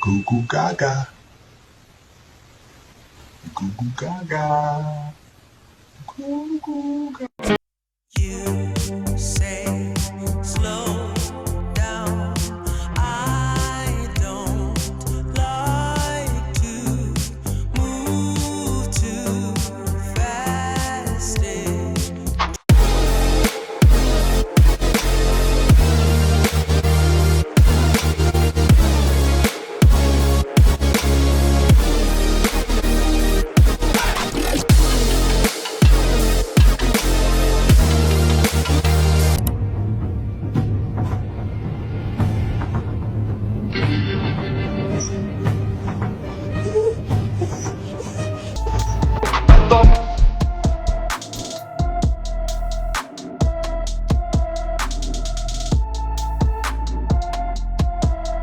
Goo goo gaga. Goo goo gaga. Goo goo gaga. You say slow down. I don't like to move too fast. Thought